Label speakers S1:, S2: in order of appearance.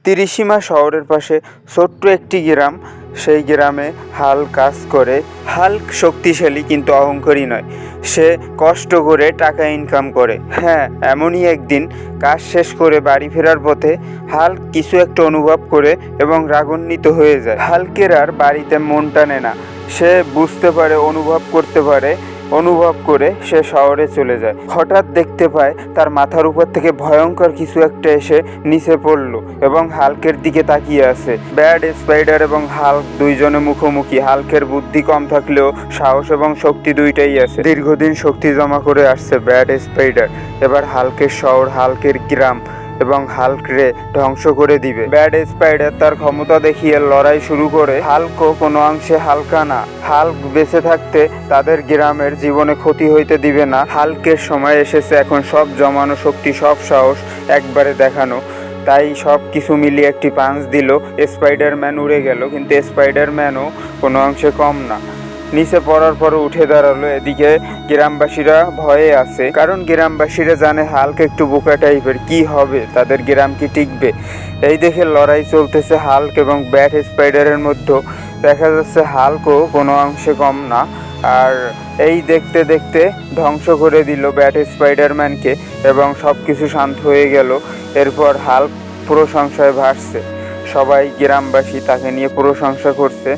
S1: ত্রিসীমা শহরের পাশে ছোট্ট একটি গ্রাম। সেই গ্রামে হাল্ক কাজ করে। হাল্ক শক্তিশালী কিন্তু অহংকারী নয়। সে কষ্ট করে টাকা ইনকাম করে। হ্যাঁ, এমনই একদিন কাজ শেষ করে বাড়ি ফেরার পথে হাল্ক কিছু একটা অনুভব করে এবং রাগান্বিত হয়ে যায়। হাল্কের আর বাড়িতে মন টানে না। সে বুঝতে পারে, অনুভব করে সে শহরে চলে যায়। হঠাৎ দেখতে পায় তার মাথার উপর থেকে ভয়ঙ্কর কিছু একটা এসে নিচে পড়লো এবং হাল্কের দিকে তাকিয়ে আছে। ব্যাড স্পাইডার এবং হাল্ক দুইজনে মুখোমুখি। হাল্কের বুদ্ধি কম থাকলেও সাহস এবং শক্তি দুইটাই আছে। দীর্ঘদিন শক্তি জমা করে আসছে ব্যাড স্পাইডার। এবার হাল্কের শহর, হাল্কের গ্রাম এবং হাল্করে ধ্বংস করে দিবে। ব্যাড স্পাইডার তার ক্ষমতা দেখিয়ে লড়াই শুরু করে। হাল্কও কোনো অংশে হালকা না। হাল্ক বেঁচে থাকতে তাদের গ্রামের জীবনে ক্ষতি হইতে দিবে না। হাল্কের সময় এসেছে এখন সব জমানো শক্তি, সব সাহস একবারে দেখানো। তাই সব কিছু মিলিয়ে একটি পাঞ্চ দিল। স্পাইডারম্যান উড়ে গেল, কিন্তু স্পাইডারম্যানও কোনো অংশে কম না। নিচে পড়ার পর উঠে দাঁড়ালো। এদিকে গ্রামবাসীরা ভয়ে আছে, কারণ গ্রামবাসীরা জানে হাল্ক একটু বোকা টাইপের। কি হবে, তাদের গ্রাম কি টিকবে? এই দেখে লড়াই চলতেছে হাল্ক এবং ব্যাট স্পাইডারের মধ্যে। দেখা যাচ্ছে হাল্কও কোনো অংশে কম না। আর এই দেখতে দেখতে ধ্বংস করে দিল ব্যাট স্পাইডারম্যানকে এবং সব কিছু শান্ত হয়ে গেল। এরপর হাল্ক প্রশংসায় ভাসছে। সবাই গ্রামবাসী তাকে নিয়ে প্রশংসা করছে।